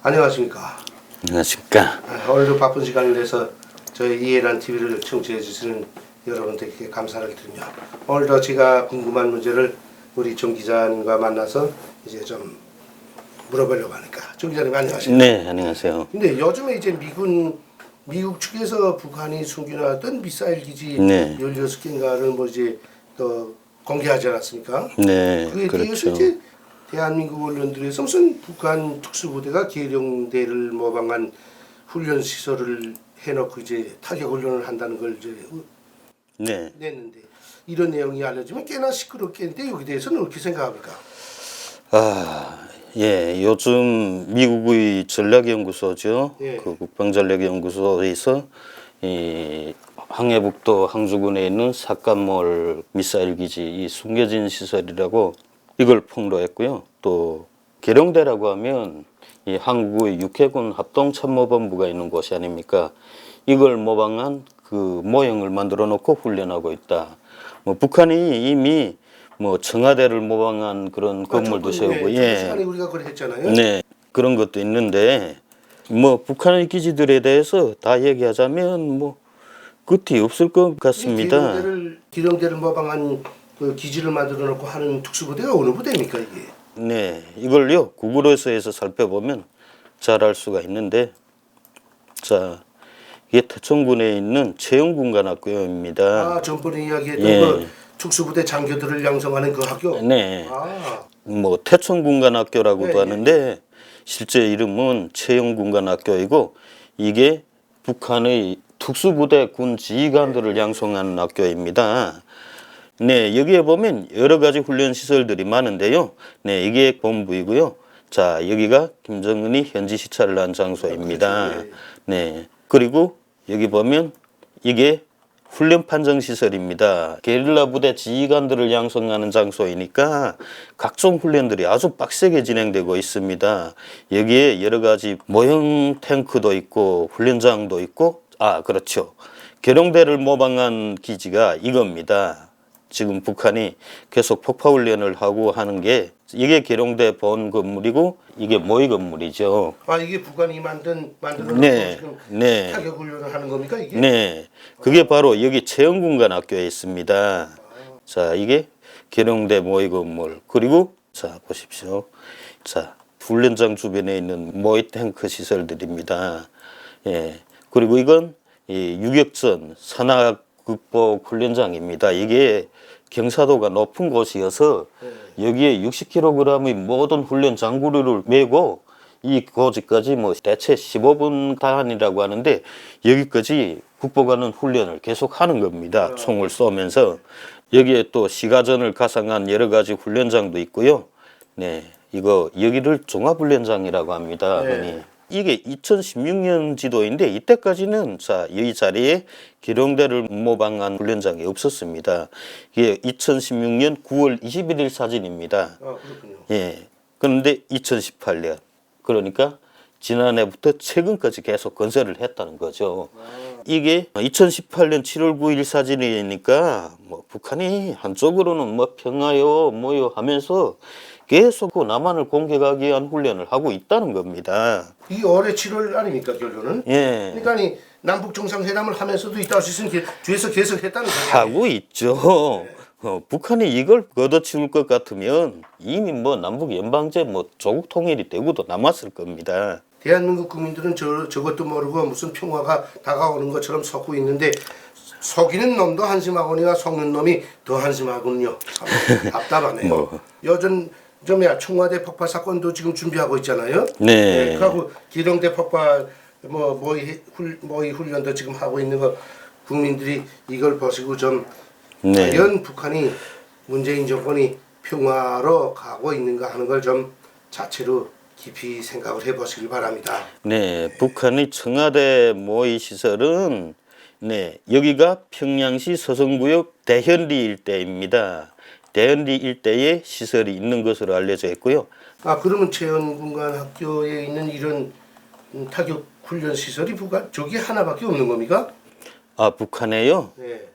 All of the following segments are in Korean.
안녕하십니까. 안녕하십니까. 오늘도 바쁜 시간을 내서 저희 이해란 TV를 청취해 주시는 여러분들께 감사를 드리며 오늘도 제가 궁금한 문제를 우리 정 기자님과 만나서 이제 좀 물어보려고 하니까 정 기자님 안녕하세요. 네, 안녕하세요. 근데 요즘에 이제 미국 측에서 북한이 숨겨놨던 미사일 기지 네. 16개인가를 뭐 이제 또 공개하지 않았습니까? 네, 그에 대해서 그렇죠. 이제 대한민국 언론들에서 무슨 북한 특수부대가 계룡대를 모방한 훈련 시설을 해놓고 이제 타격 훈련을 한다는 걸 이제 네. 냈는데 이런 내용이 알려지면 꽤나 시끄럽겠는데 여기 대해서는 어떻게 생각합니까? 예, 요즘 미국의 전략연구소죠. 예. 그 국방전략연구소에서 이 항해북도 항주군에 있는 삭간몰 미사일 기지 이 숨겨진 시설이라고 이걸 폭로했고요. 또 계룡대라고 하면 이 한국의 육해군 합동참모본부가 있는 곳이 아닙니까? 이걸 모방한 그 모형을 만들어 놓고 훈련하고 있다. 뭐 북한이 이미 뭐 청와대를 모방한 그런 건물도 세우고 시간에 우리가 그걸 했잖아요. 네, 그런 것도 있는데 뭐 북한의 기지들에 대해서 다 얘기하자면 뭐 끝이 없을 것 같습니다. 계룡대를 모방한 그 기지를 만들어 놓고 하는 특수부대가 어느 부대입니까 이게? 네, 이걸요 구글에서 살펴보면 잘 알 수가 있는데, 자, 이게 태천군에 있는 채영군관학교입니다. 아, 전번에 이야기했던 예. 그 특수부대 장교들을 양성하는 그 학교. 네, 아, 뭐 태천군관학교라고도 네, 하는데 실제 이름은 채영군관학교이고 이게 북한의 특수부대 군 지휘관들을 양성하는 학교입니다. 네, 여기에 보면 여러 가지 훈련 시설들이 많은데요. 네, 이게 본부이고요. 자, 여기가 김정은이 현지 시찰을 한 장소입니다. 그렇죠. 네, 그리고 여기 보면 이게 훈련 판정 시설입니다. 게릴라 부대 지휘관들을 양성하는 장소이니까 각종 훈련들이 아주 빡세게 진행되고 있습니다. 여기에 여러 가지 모형 탱크도 있고 훈련장도 있고, 그렇죠. 계룡대를 모방한 기지가 이겁니다. 지금 북한이 계속 폭파 훈련을 하고 하는 게 이게 계룡대 본 건물이고 이게 모의 건물이죠. 아, 이게 북한이 만들어 놓고 네, 지금 네. 타격 훈련을 하는 겁니까 이게? 네, 그게 바로 여기 채영군관학교에 있습니다. 자, 이게 계룡대 모의 건물. 그리고 자 보십시오. 자, 훈련장 주변에 있는 모의 탱크 시설들입니다. 예, 그리고 이건 이 유격전 산악 극복 훈련장입니다. 이게 경사도가 높은 곳이어서 여기에 60kg의 모든 훈련 장구류를 메고 이 고지까지 뭐 대체 15분 단위라고 하는데 여기까지 극복하는 훈련을 계속 하는 겁니다. 총을 쏘면서. 여기에 또 시가전을 가상한 여러 가지 훈련장도 있고요. 네, 이거 여기를 종합훈련장이라고 합니다. 흔히. 이게 2016년 지도인데 이때까지는 자, 이 자리에 계룡대를 모방한 훈련장이 없었습니다. 이게 2016년 9월 21일 사진입니다. 아, 그렇군요. 예. 그런데 2018년 그러니까 지난해부터 최근까지 계속 건설을 했다는 거죠. 이게 2018년 7월 9일 사진이니까 뭐 북한이 한쪽으로는 뭐 평화요 뭐요 하면서 계속 그 남한을 공격하기 위한 훈련을 하고 있다는 겁니다. 이 올해 7월 아닙니까 결론은? 예. 그러니까 이 남북 정상회담을 하면서도 이따 시즌 뒤에서 계속 했다는 거예요. 하고 있죠. 북한이 이걸 걷어치울 것 같으면 이미 뭐 남북 연방제 뭐 조국 통일이 되고도 남았을 겁니다. 대한민국 국민들은 저것도 모르고 무슨 평화가 다가오는 것처럼 속고 있는데 속이는 놈도 한심하거니와 속는 놈이 더 한심하군요. 참 답답하네요. 뭐. 요즘 청와대 폭발 사건도 지금 준비하고 있잖아요. 네. 그리고 계룡대 폭발 모의 훈련도 지금 하고 있는 거 국민들이 이걸 보시고 좀 네. 과연 북한이 문재인 정권이 평화로 가고 있는가 하는 걸 좀 자체로 깊이 생각을 해보시길 바랍니다. 네, 북한의 청와대 모의 시설은 네, 여기가 평양시 서성구역 대현리 일대입니다. 대현리 일대에 시설이 있는 것으로 알려져 있고요. 아, 그러면 채연군관 학교에 있는 이런 타격 훈련 시설이 저기 하나밖에 없는 겁니까? 북한에요? 네.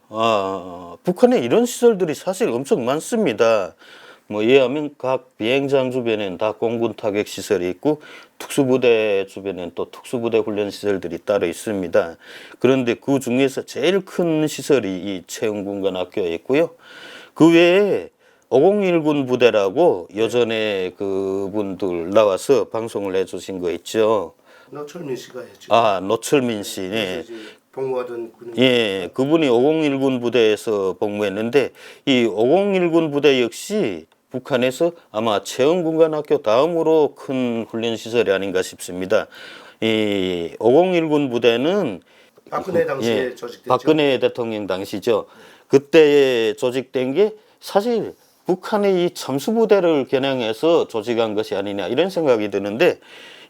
북한에 이런 시설들이 사실 엄청 많습니다. 뭐 이해하면 각 비행장 주변에는 다 공군 타격 시설이 있고 특수부대 주변에는 또 특수부대 훈련 시설들이 따로 있습니다. 그런데 그 중에서 제일 큰 시설이 이 채영군관학교에 있고요. 그 외에 501군 부대라고 예전에 그분들 나와서 방송을 해주신 거 있죠. 노철민 씨가 했죠. 아, 노철민 씨. 네. 이제 복무하던 군인. 예, 그분이 501군 부대에서 복무했는데 이 501군 부대 역시 북한에서 아마 채영군관학교 다음으로 큰 훈련 시설이 아닌가 싶습니다. 이 501군 부대는 박근혜 당시에 예, 조직됐죠. 박근혜 대통령 당시죠. 그때 조직된 게 사실 북한의 이 잠수부대를 겨냥해서 조직한 것이 아니냐 이런 생각이 드는데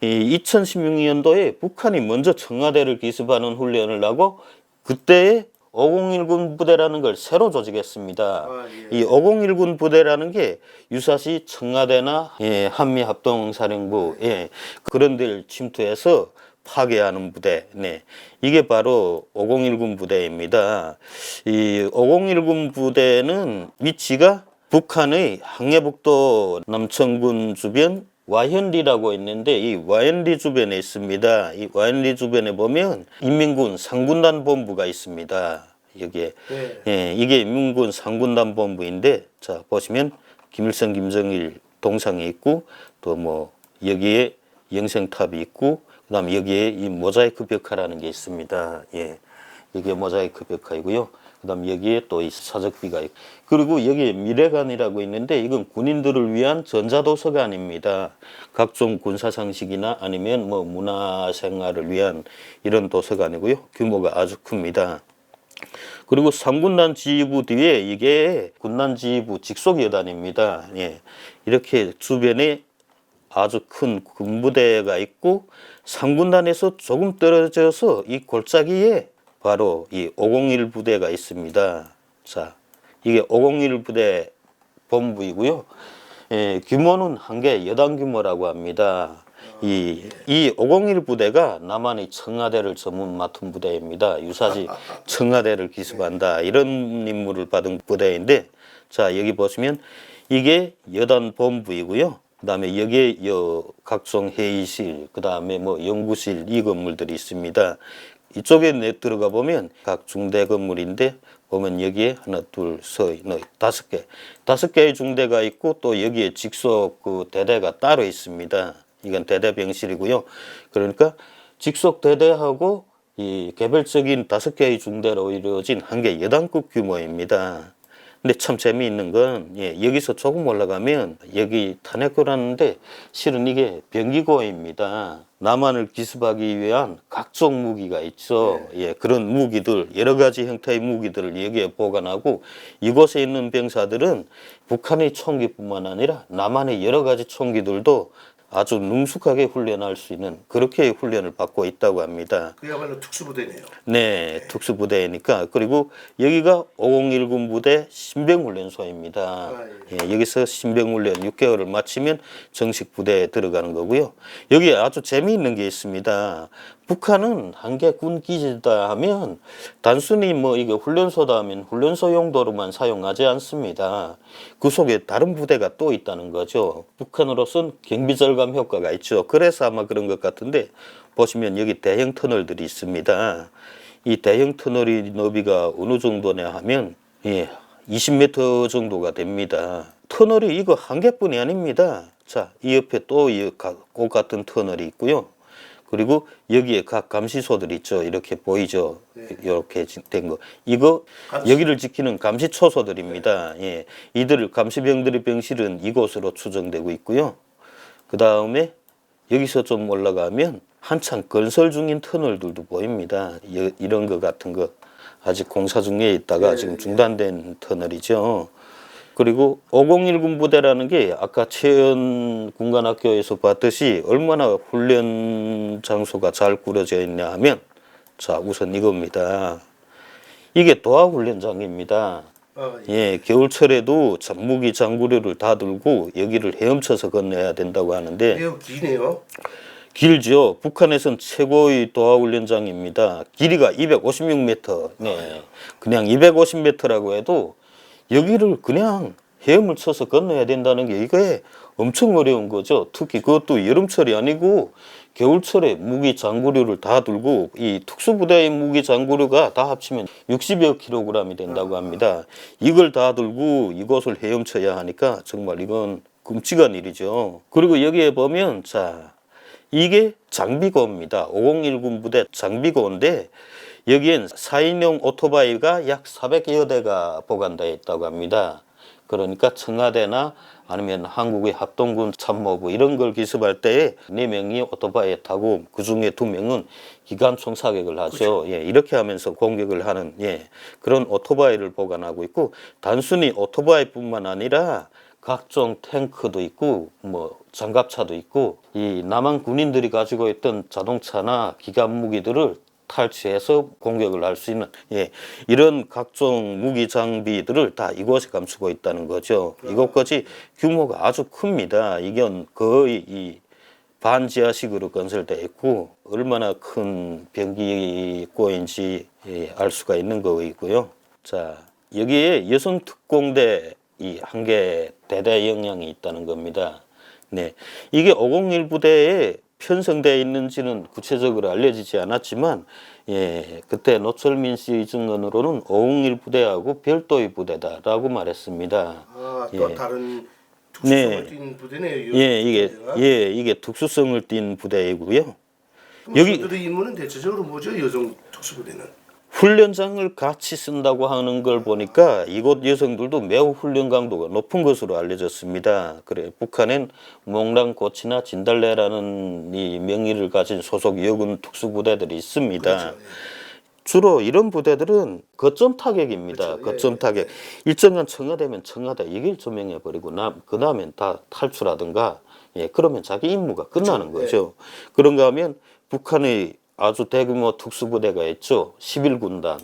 이 2016년도에 북한이 먼저 청와대를 기습하는 훈련을 하고 그때에 501군 부대라는 걸 새로 조직했습니다. 아, 예. 이 501군 부대라는 게 유사시 청와대나 예, 한미합동사령부 예, 그런 데를 침투해서 파괴하는 부대. 네. 이게 바로 501군 부대입니다. 이 501군 부대는 위치가 북한의 항해북도 남천군 주변 와현리라고 있는데 이 와현리 주변에 있습니다. 이 와현리 주변에 보면 인민군 상군단 본부가 있습니다. 여기에 네. 예, 이게 인민군 상군단 본부인데 자 보시면 김일성, 김정일 동상이 있고 또 뭐 여기에 영생탑이 있고 그다음 여기에 이 모자이크 벽화라는 게 있습니다. 예, 이게 모자이크 벽화이고요. 그다음 여기에 또 이 사적비가 있고 그리고 여기에 미래관이라고 있는데 이건 군인들을 위한 전자도서관입니다. 각종 군사상식이나 아니면 뭐 문화생활을 위한 이런 도서관이고요. 규모가 아주 큽니다. 그리고 상군단 지휘부 뒤에 이게 군단 지휘부 직속여단입니다. 예, 이렇게 주변에 아주 큰 군부대가 있고 상군단에서 조금 떨어져서 이 골짜기에 바로 이 501 부대가 있습니다. 자, 이게 501 부대 본부이고요. 예, 규모는 한개 여단 규모라고 합니다. 이 501 부대가 남한의 청와대를 전문 맡은 부대입니다. 유사시 청와대를 기습한다 이런 임무를 받은 부대인데 자 여기 보시면 이게 여단 본부이고요. 그다음에 여기에 각종 회의실, 그다음에 뭐 연구실 이 건물들이 있습니다. 이쪽에 들어가 보면 각 중대 건물인데 보면 여기에 하나, 둘, 셋, 넷, 다섯 개의 중대가 있고 또 여기에 직속 그 대대가 따로 있습니다. 이건 대대병실이고요. 그러니까 직속 대대하고 이 개별적인 5개의 중대로 이루어진 한 개 여단급 규모입니다. 근데 참 재미있는 건 예, 여기서 조금 올라가면 여기 탄핵고라는데 실은 이게 병기고입니다. 남한을 기습하기 위한 각종 무기가 있죠. 예, 그런 무기들 여러 가지 형태의 무기들을 여기에 보관하고 이곳에 있는 병사들은 북한의 총기뿐만 아니라 남한의 여러 가지 총기들도 아주 능숙하게 훈련할 수 있는 그렇게 훈련을 받고 있다고 합니다. 그야말로 특수부대네요. 네, 특수부대니까. 그리고 여기가 501군 부대 신병훈련소입니다. 아, 예, 여기서 신병훈련 6개월을 마치면 정식 부대에 들어가는 거고요. 여기에 아주 재미있는 게 있습니다. 북한은 한개 군 기지다 하면 단순히 뭐 이게 훈련소다 하면 훈련소 용도로만 사용하지 않습니다. 그 속에 다른 부대가 또 있다는 거죠. 북한으로선 경비 절감 효과가 있죠. 그래서 아마 그런 것 같은데 보시면 여기 대형 터널들이 있습니다. 이 대형 터널의 너비가 어느 정도냐 하면 예, 20m 정도가 됩니다. 터널이 이거 한 개뿐이 아닙니다. 자, 이 옆에 또 이 꼭 같은 터널이 있고요. 그리고 여기에 각 감시소들 있죠. 이렇게 보이죠. 이렇게 된 거. 이거 여기를 지키는 감시초소들입니다. 예, 이들 감시병들의 병실은 이곳으로 추정되고 있고요. 그 다음에 여기서 좀 올라가면 한창 건설 중인 터널들도 보입니다. 이런 거 같은 거 아직 공사 중에 있다가 지금 중단된 터널이죠. 그리고 501군 부대라는 게 아까 채연 군관학교에서 봤듯이 얼마나 훈련 장소가 잘 꾸려져 있냐 하면 자 우선 이겁니다. 이게 도하훈련장입니다. 예, 겨울철에도 무기 장구류를 다 들고 여기를 헤엄쳐서 건너야 된다고 하는데 매우 기네요. 길죠. 북한에선 최고의 도하훈련장입니다. 길이가 256m. 네, 그냥 250m라고 해도 여기를 그냥 헤엄을 쳐서 건너야 된다는 게 이게 엄청 어려운 거죠. 특히 그것도 여름철이 아니고 겨울철에 무기 장구류를 다 들고 이 특수부대의 무기 장구류가 다 합치면 60여 킬로그램이 된다고 합니다. 이걸 다 들고 이곳을 헤엄쳐야 하니까 정말 이건 끔찍한 일이죠. 그리고 여기에 보면 자 이게 장비고입니다. 5019 부대 장비고인데 여기엔 4인용 오토바이가 약 400여 대가 보관되어 있다고 합니다. 그러니까 청와대나 아니면 한국의 합동군 참모부 이런 걸 기습할 때에 4명이 오토바이에 타고 그중에 2명은 기관총 사격을 하죠. 그렇죠. 예, 이렇게 하면서 공격을 하는 그런 오토바이를 보관하고 있고 단순히 오토바이뿐만 아니라 각종 탱크도 있고 뭐 장갑차도 있고 이 남한 군인들이 가지고 있던 자동차나 기관 무기들을 탈취해서 공격을 할 수 있는 이런 각종 무기 장비들을 다 이곳에 감추고 있다는 거죠. 이곳까지 규모가 아주 큽니다. 이건 거의 이 반지하식으로 건설되어 있고 얼마나 큰 병기고인지 알 수가 있는 거이고요. 자 여기에 여성 특공대 이 한 개 대대 영향이 있다는 겁니다. 네, 이게 501 부대에 편성되어 있는지는 구체적으로 알려지지 않았지만 그때 노철민 씨 증언으로는 501 부대하고 별도의 부대다라고 말했습니다. 또 다른 특수성을 띈 부대네요. 이게 특수성을 띈 부대이고요. 여기 그들의 임무는 대체적으로 뭐죠? 여성 특수부대는? 훈련장을 같이 쓴다고 하는 걸 보니까 이곳 여성들도 매우 훈련 강도가 높은 것으로 알려졌습니다. 그래 북한엔 몽랑고치나 진달래라는 이 명의를 가진 소속 여군 특수부대들이 있습니다. 그렇죠. 주로 이런 부대들은 거점 타격입니다. 그렇죠. 거점 타격. 일정한 청와대면 청와대 이길 조명해 버리고 그 다음엔 다 탈출하든가 그러면 자기 임무가 끝나는 거죠. 그런가 하면 북한의 아주 대규모 특수부대가 있죠. 11군단.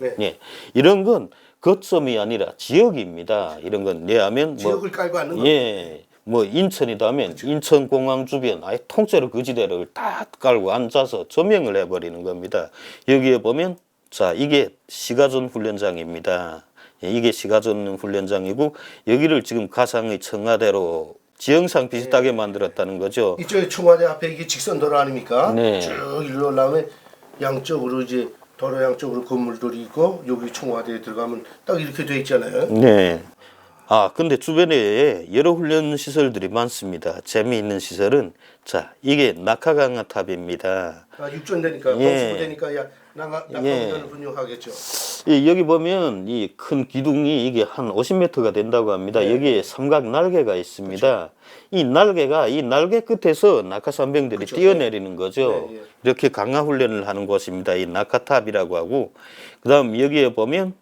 이런 건 거점이 아니라 지역입니다. 이런 건 하면 지역을 깔고 앉는 겁니다. 뭐 인천이다 하면 인천공항 주변 아예 통째로 그 지대를 다 깔고 앉아서 조명을 해버리는 겁니다. 여기에 보면 자 이게 시가전 훈련장입니다. 이게 시가전 훈련장이고 여기를 지금 가상의 청와대로 지형상 비슷하게 만들었다는 거죠. 이쪽에 청와대 앞에 이게 직선도로 아닙니까? 네. 쭉 일로 올라오면 양쪽으로 이제 도로 양쪽으로 건물들이 있고 여기 청와대에 들어가면 딱 이렇게 돼 있잖아요. 네. 근데 주변에 여러 훈련 시설들이 많습니다. 재미있는 시설은 자 이게 낙하강화탑입니다. 육전되니까 공수부대니까 낙하훈련을 분용하겠죠. 여기 보면 이 큰 기둥이 이게 한 50m가 된다고 합니다. 여기에 삼각 날개가 있습니다. 이 날개가 이 날개 끝에서 낙하산병들이 뛰어내리는 거죠. 이렇게 강화 훈련을 하는 곳입니다. 이 낙하탑이라고 하고 그다음 여기에 보면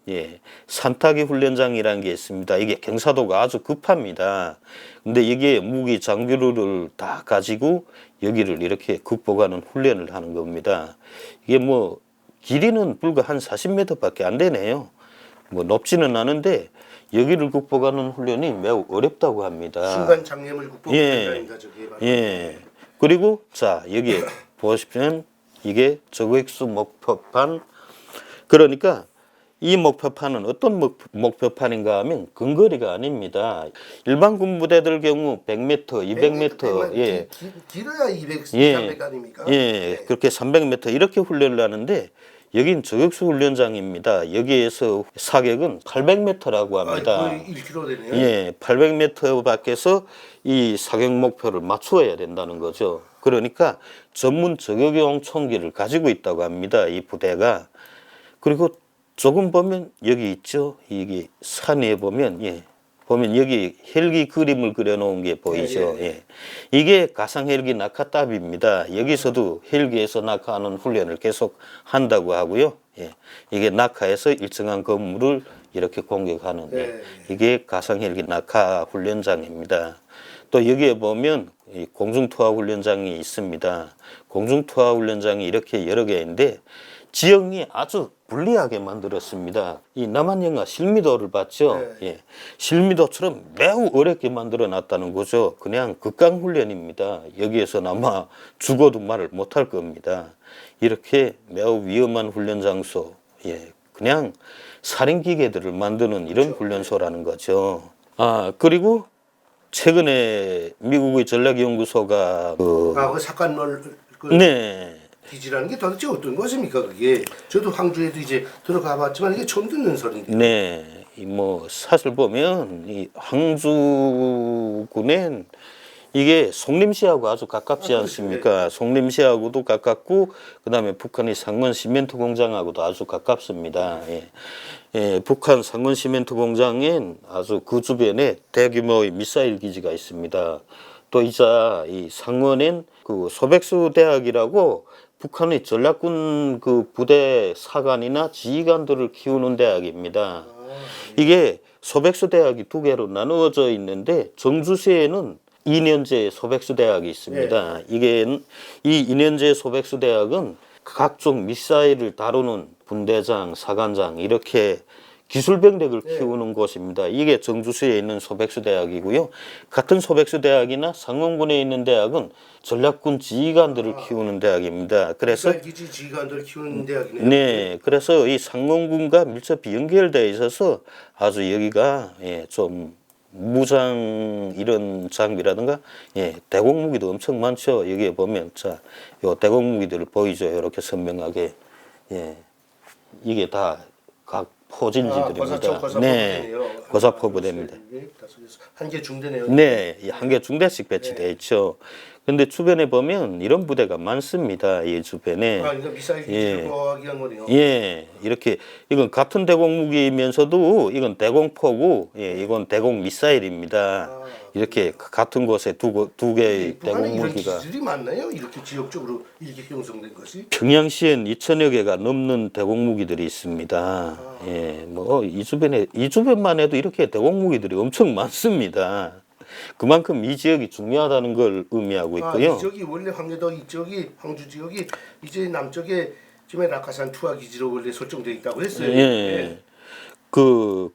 산타기 훈련장이라는 게 있습니다. 이게 경사도가 아주 급합니다. 근데 여기에 무기 장비를 다 가지고 여기를 이렇게 극복하는 훈련을 하는 겁니다. 이게 뭐 길이는 불과 한 40m밖에 안 되네요. 뭐 높지는 않은데 여기를 극복하는 훈련이 매우 어렵다고 합니다. 순간 장애물 극복하는 그리고 자 여기에 보시면 이게 저격수 목표판. 그러니까 이 목표판은 어떤 목표판인가 하면 근거리가 아닙니다. 일반 군부대들 경우 100m, 200m, 길어야 200, 300 아닙니까? 그렇게 300m 이렇게 훈련을 하는데 여긴 저격수 훈련장입니다. 여기에서 사격은 800m라고 합니다. 거의 1km 되네요. 800m 밖에서 이 사격 목표를 맞추어야 된다는 거죠. 그러니까 전문 저격용 총기를 가지고 있다고 합니다. 이 부대가. 그리고 조금 보면 여기 있죠. 이게 산 위에 보면 보면 여기 헬기 그림을 그려놓은 게 보이죠. 이게 가상 헬기 낙하탑입니다. 여기서도 헬기에서 낙하하는 훈련을 계속 한다고 하고요. 이게 낙하에서 일정한 건물을 이렇게 공격하는 이게 가상 헬기 낙하 훈련장입니다. 또 여기에 보면 공중투하 훈련장이 있습니다. 공중투하 훈련장이 이렇게 여러 개인데 지형이 아주 불리하게 만들었습니다. 이 남한 영화 실미도를 봤죠. 실미도처럼 매우 어렵게 만들어 놨다는 거죠. 그냥 극강훈련입니다. 여기에서는 아마 죽어도 말을 못할 겁니다. 이렇게 매우 위험한 훈련 장소, 그냥 살인기계들을 만드는 이런 훈련소라는 거죠. 그리고 최근에 미국의 전략연구소가 그 삭간몰 네. 기지라는 게 도대체 어떤 것입니까? 그게 저도 황주에도 이제 들어가 봤지만 이게 처음 듣는 소리인데. 네. 뭐 사실 보면 이 항주군엔 이게 송림시하고 아주 가깝지 않습니까? 송림시하고도 가깝고 그다음에 북한의 상원 시멘트 공장하고도 아주 가깝습니다. 예. 예, 북한 상원 시멘트 공장엔 아주 그 주변에 대규모의 미사일 기지가 있습니다. 또 이제 이 상원엔 그 소백수 대학이라고 북한의 전략군 그 부대 사관이나 지휘관들을 키우는 대학입니다. 이게 소백수 대학이 두 개로 나누어져 있는데 정주시에는 이년제 소백수 대학이 있습니다. 이게 이 이년제 소백수 대학은 각종 미사일을 다루는 분대장, 사관장 이렇게 기술병력을 키우는 곳입니다. 이게 정주시에 있는 소백수 대학이고요. 같은 소백수 대학이나 상원군에 있는 대학은 전략군 지휘관들을 키우는 대학입니다. 그래서 기지 지휘관들 키우는 대학이네요. 네, 그래서 이 상원군과 밀접히 연결되어 있어서 아주 여기가 좀 무장 이런 장비라든가 대공 무기도 엄청 많죠. 여기에 보면 자, 요 대공 무기들을 보이죠. 이렇게 선명하게 이게 다 각 포진지들입니다. 네, 고사포 부대입니다. 한 개 중대네요. 네, 한 개 중대씩 배치되어 있죠. 근데 주변에 보면 이런 부대가 많습니다. 이 주변에. 이거 미사일 기지를 구하기 위한 거네요. 예, 이렇게 이건 같은 대공 무기이면서도 이건 대공포고, 이건 대공 미사일입니다. 이렇게 같은 곳에 두 개의 대공 이런 무기가. 기지들이 많나요? 이렇게 지역적으로 이렇게 형성된 것이? 평양시엔 2천여 개가 넘는 대공 무기들이 있습니다. 뭐 이 주변만 해도 이렇게 대공 무기들이 엄청 많습니다. 그만큼 이 지역이 중요하다는 걸 의미하고 있고요. 이 지역이 원래 황해도 이쪽이 황주 지역이 이제 남쪽에 지금 낙하산 투하 기지로 원래 설정되어 있다고 했어요.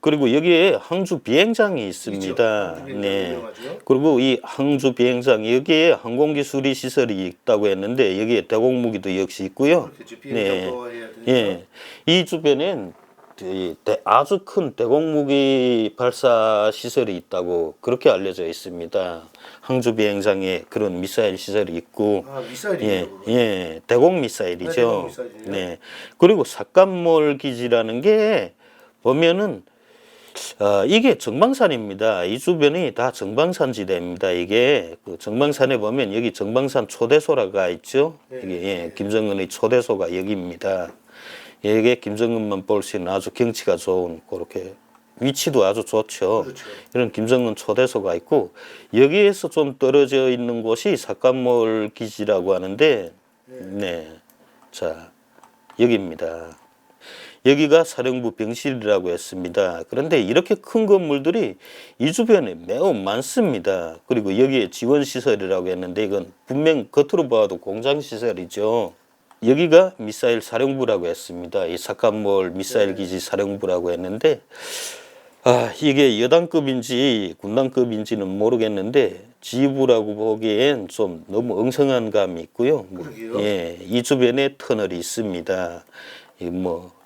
그리고 여기에 항주 비행장이 있습니다. 항주 비행장이 유명하죠. 그리고 이 항주 비행장 여기에 항공기수리 시설이 있다고 했는데 여기에 대공무기도 역시 있고요. 그렇겠죠. 비행장도 해야 되니까. 이 주변엔 아주 큰 대공무기 발사 시설이 있다고 그렇게 알려져 있습니다. 항주 비행장에 그런 미사일 시설이 있고, 미사일이요. 대공 미사일이죠. 대공 미사일이요. 네. 그리고 삭간몰 기지라는 게 보면은 이게 정방산입니다. 이 주변이 다 정방산지대입니다. 이게 그 정방산에 보면 여기 정방산 초대소라가 있죠. 이게 김정은의 초대소가 여기입니다. 이게 김정은만 볼 수 있는 아주 경치가 좋은 그렇게 위치도 아주 좋죠. 그렇죠. 이런 김정은 초대소가 있고 여기에서 좀 떨어져 있는 곳이 삭간몰 기지라고 하는데 자 여기입니다. 여기가 사령부 병실이라고 했습니다. 그런데 이렇게 큰 건물들이 이 주변에 매우 많습니다. 그리고 여기에 지원시설이라고 했는데 이건 분명 겉으로 봐도 공장시설이죠. 여기가 미사일 사령부라고 했습니다. 이 삭간몰 미사일 기지 사령부라고 했는데 이게 여단급인지 군단급인지는 모르겠는데 지휘부라고 보기엔 좀 너무 엉성한 감이 있고요. 이 주변에 터널이 있습니다.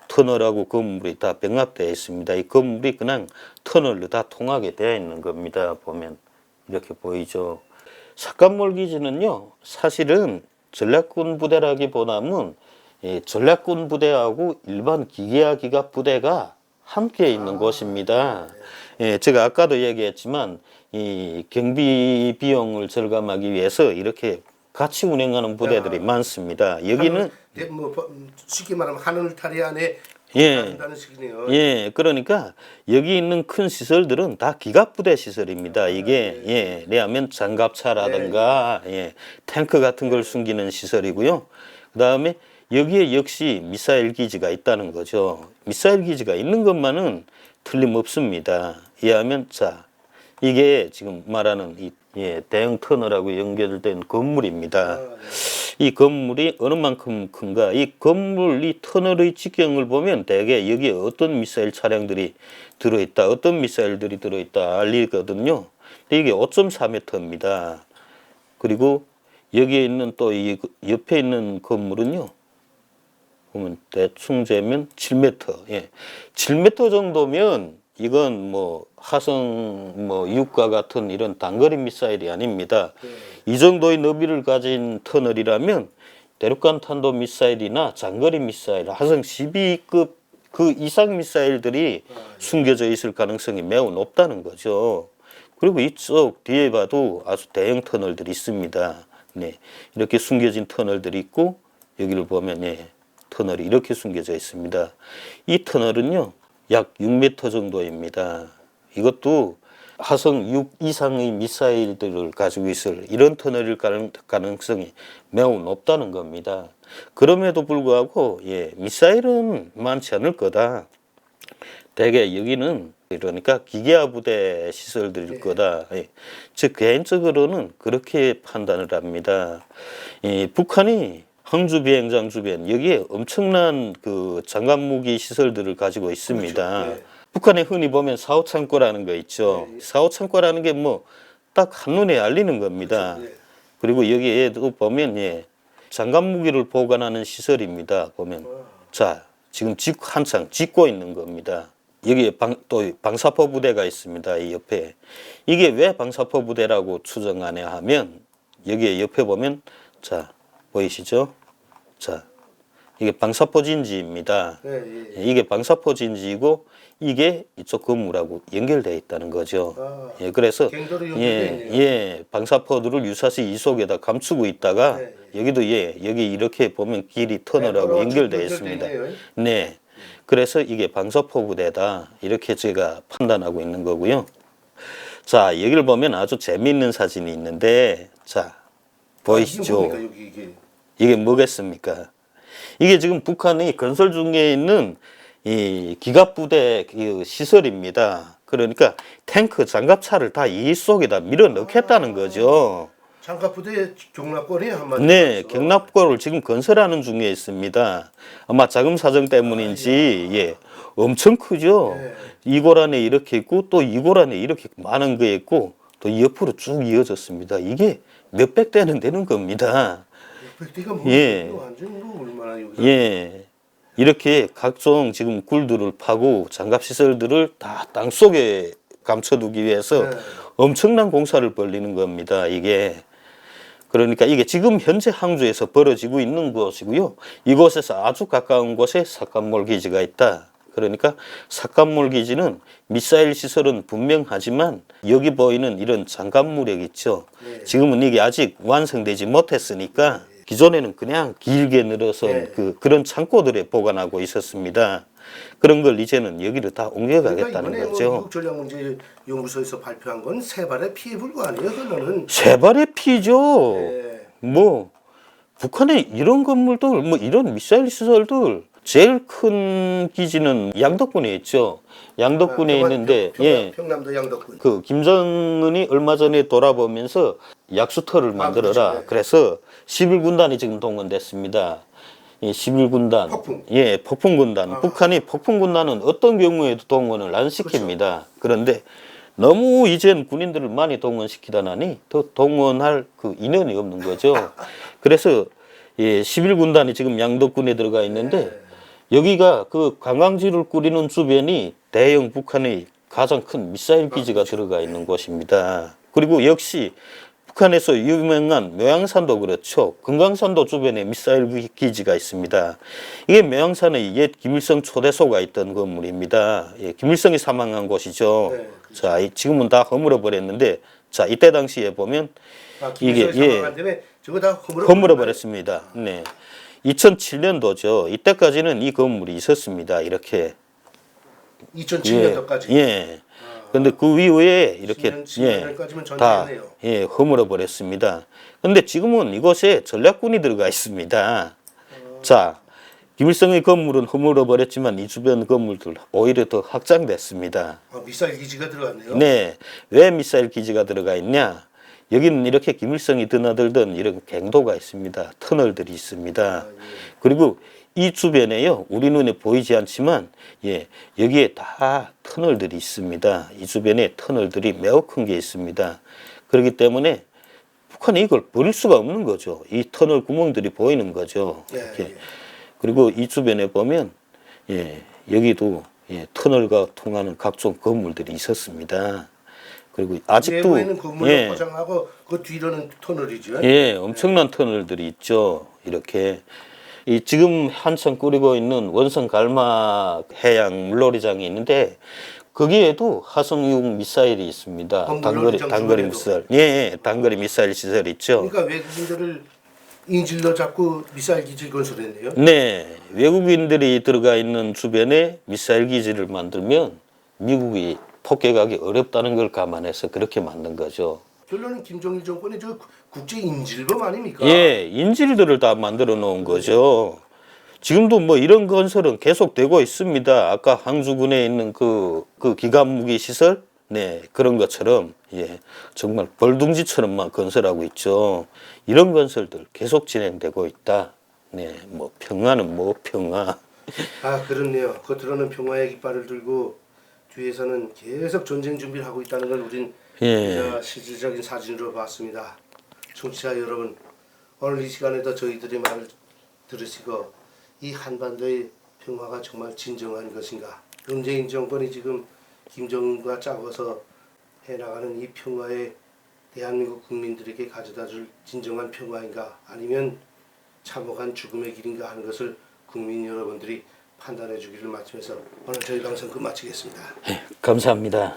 터널하고 건물이 다 병합되어 있습니다. 이 건물이 그냥 터널로 다 통하게 되어 있는 겁니다. 보면 이렇게 보이죠. 삭간몰 기지는요, 사실은 전략군 부대라기보다는 전략군 부대하고 일반 기계화 기갑 부대가 함께 있는 곳입니다. 제가 아까도 얘기했지만 이 경비 비용을 절감하기 위해서 이렇게 같이 운행하는 부대들이 많습니다. 여기는 쉽게 말하면 하늘 탈의 안에 한다는 식이네요. 그러니까 여기 있는 큰 시설들은 다 기갑부대 시설입니다. 이게 왜냐하면 장갑차라든가 탱크 같은 걸 숨기는 시설이고요. 그 다음에 여기에 역시 미사일 기지가 있다는 거죠. 미사일 기지가 있는 것만은 틀림없습니다. 이해하면 자 이게 지금 말하는 이 대형 터널하고 연결된 건물입니다. 이 건물이 어느 만큼 큰가? 이 건물, 이 터널의 직경을 보면 대개 여기에 어떤 미사일 차량들이 들어있다, 어떤 미사일들이 들어있다 알리거든요. 근데 이게 5.4m입니다. 그리고 여기에 있는 또 이 옆에 있는 건물은요. 보면 대충 재면 7m. 7m 정도면 이건 뭐 화성 뭐 6과 같은 이런 단거리 미사일이 아닙니다. 이 정도의 너비를 가진 터널이라면 대륙간 탄도 미사일이나 장거리 미사일, 화성 12급 그 이상 미사일들이 숨겨져 있을 가능성이 매우 높다는 거죠. 그리고 이쪽 뒤에 봐도 아주 대형 터널들이 있습니다. 네, 이렇게 숨겨진 터널들이 있고 여기를 보면 예, 터널이 이렇게 숨겨져 있습니다. 이 터널은요 약 6m 정도입니다. 이것도 화성 6 이상의 미사일들을 가지고 있을 이런 터널일 가능성이 매우 높다는 겁니다. 그럼에도 불구하고 예, 미사일은 많지 않을 거다. 대개 여기는 그러니까 기계화 부대 시설들일 거다. 예. 즉 개인적으로는 그렇게 판단을 합니다. 북한이 항주 비행장 주변 여기에 엄청난 그 장갑 무기 시설들을 가지고 있습니다. 그렇죠. 네. 북한에 흔히 보면 사호 창고라는 거 있죠. 사호 창고라는 게 뭐 딱 한눈에 알리는 겁니다. 그렇죠. 네. 그리고 여기에도 보면 예, 장갑 무기를 보관하는 시설입니다. 보면 자 지금 한창 짓고 있는 겁니다. 여기에 또 방사포 부대가 있습니다. 이 옆에 이게 왜 방사포 부대라고 추정하냐 하면 여기에 옆에 보면 자 보이시죠? 자 이게 방사포 진지입니다. 네, 예, 예. 이게 방사포 진지이고 이게 이쪽 건물하고 연결되어 있다는 거죠. 아, 예, 그래서 갱도로 연결되어 예, 있네요. 예, 방사포들을 유사시 이 속에다 감추고 있다가 네, 여기도 예, 여기 이렇게 보면 길이 터널하고 네, 연결되어 연결되어 있습니다. 있네요. 네, 그래서 이게 방사포 부대다 이렇게 제가 판단하고 있는 거고요. 자, 여기를 보면 아주 재미있는 사진이 있는데 자 보이시죠? 이게 뭡니까, 이게. 이게 뭐겠습니까? 이게 지금 북한이 건설 중에 있는 이 기갑부대 그 시설입니다. 그러니까 탱크 장갑차를 다 이 속에다 밀어 넣겠다는 거죠. 장갑부대 경납권이 한마디로 네, 해서. 경납고를 지금 건설하는 중에 있습니다. 아마 자금 사정 때문인지 예, 엄청 크죠. 네. 이골 안에 이렇게 있고 또 이골 안에 이렇게 많은 거 있고 또 옆으로 쭉 이어졌습니다. 이게 몇백 대는 되는 겁니다. 백대가 뭐 예. 완전 뭐 얼마나 여기서 예. 이렇게 각종 지금 굴들을 파고 장갑시설들을 다 땅 속에 감춰두기 위해서 네. 엄청난 공사를 벌리는 겁니다. 이게. 그러니까 이게 지금 현재 항주에서 벌어지고 있는 곳이고요. 이곳에서 아주 가까운 곳에 삭감몰 기지가 있다. 그러니까 삭감몰 기지는 미사일 시설은 분명하지만 여기 보이는 이런 장갑무력 있죠. 네. 지금은 이게 아직 완성되지 못했으니까 기존에는 그냥 길게 늘어선 네. 그런 창고들에 보관하고 있었습니다. 그런 걸 이제는 여기를 다 옮겨가겠다는 그러니까 이번에 거죠. 미국 전략문제연구소에서 발표한 건 세 발의 피해 불구 아니에요? 그거는 세 발의 피죠. 네. 뭐 북한의 이런 건물들, 뭐 이런 미사일 시설들 제일 큰 기지는 양덕군에 있죠. 양덕군에 있는데 예. 평남도 양덕군. 그 김정은이 얼마 전에 돌아보면서 약수터를 만들어라. 그렇죠. 네. 그래서 11군단이 지금 동원됐습니다. 이 11군단. 폭풍. 예, 폭풍군단. 북한이 폭풍군단은 어떤 경우에도 동원을 안 시킵니다. 그렇죠. 그런데 너무 이젠 군인들을 많이 동원시키다 나니 더 동원할 그 인원이 없는 거죠. 그래서 예, 11군단이 지금 양덕군에 들어가 있는데 네. 여기가 그 관광지를 꾸리는 주변이 대형 북한의 가장 큰 미사일 기지가 들어가 있는 곳입니다. 그리고 역시 북한에서 유명한 묘양산도 그렇죠. 금강산도 주변에 미사일 기지가 있습니다. 이게 묘양산의 옛 김일성 초대소가 있던 건물입니다. 예, 김일성이 사망한 곳이죠. 네, 그렇죠. 자, 지금은 다 허물어 버렸는데, 자, 이때 당시에 보면 이게 예, 저거 다 허물어 버렸습니다. 네, 2007년도죠. 이때까지는 이 건물이 있었습니다. 이렇게 2007년도까지. 예. 근데 그 이후에 이렇게 10년까지면 다 전쟁이네요. 예, 허물어 버렸습니다. 근데 지금은 이곳에 전략군이 들어가 있습니다. 자, 김일성의 건물은 허물어 버렸지만 이 주변 건물들 오히려 더 확장됐습니다. 미사일 기지가 들어갔네요. 네. 왜 미사일 기지가 들어가 있냐? 여기는 이렇게 김일성이 드나들던 이런 갱도가 있습니다. 터널들이 있습니다. 그리고 이 주변에요, 우리 눈에 보이지 않지만, 예, 여기에 다 터널들이 있습니다. 이 주변에 터널들이 매우 큰 게 있습니다. 그렇기 때문에 북한이 이걸 버릴 수가 없는 거죠. 이 터널 구멍들이 보이는 거죠. 예, 이렇게. 예. 그리고 이 주변에 보면, 예, 여기도 예, 터널과 통하는 각종 건물들이 있었습니다. 그리고 아직도 내부에는 건물로 예, 포장하고 그 뒤로는 터널이죠. 예, 엄청난 터널들이 있죠. 이렇게 이 지금 한참 꾸리고 있는 원성 갈막 해양 물놀이장이 있는데 거기에도 화성용 미사일이 있습니다. 물놀이장 단거리 주변에도. 미사일, 예, 단거리 미사일 시설 있죠. 그러니까 외국인들을 인질로 잡고 미사일 기지 건설했네요. 네, 외국인들이 들어가 있는 주변에 미사일 기지를 만들면 미국이 폭격하기 어렵다는 걸 감안해서 그렇게 만든 거죠. 결론은 김정일 정권의 저 국제 인질범 아닙니까? 예, 인질들을 다 만들어 놓은 거죠. 지금도 뭐 이런 건설은 계속되고 있습니다. 아까 항주군에 있는 그 기갑 무기 시설, 네, 그런 것처럼, 예, 정말 벌둥지처럼만 건설하고 있죠. 이런 건설들 계속 진행되고 있다. 네, 뭐 평화는 뭐 평화. 아 그렇네요. 겉으로는 평화의 깃발을 들고 뒤에서는 계속 전쟁 준비를 하고 있다는 걸 우린 예, 실질적인 사진으로 봤습니다. 청취자 여러분, 오늘 이 시간에도 저희들의 말을 들으시고 이 한반도의 평화가 정말 진정한 것인가? 문재인 정권이 지금 김정은과 짜고서 해나가는 이 평화에 대한민국 국민들에게 가져다줄 진정한 평화인가? 아니면 참혹한 죽음의 길인가 하는 것을 국민 여러분들이 판단해 주기를 마치면서 오늘 저희 방송 끝마치겠습니다. 감사합니다.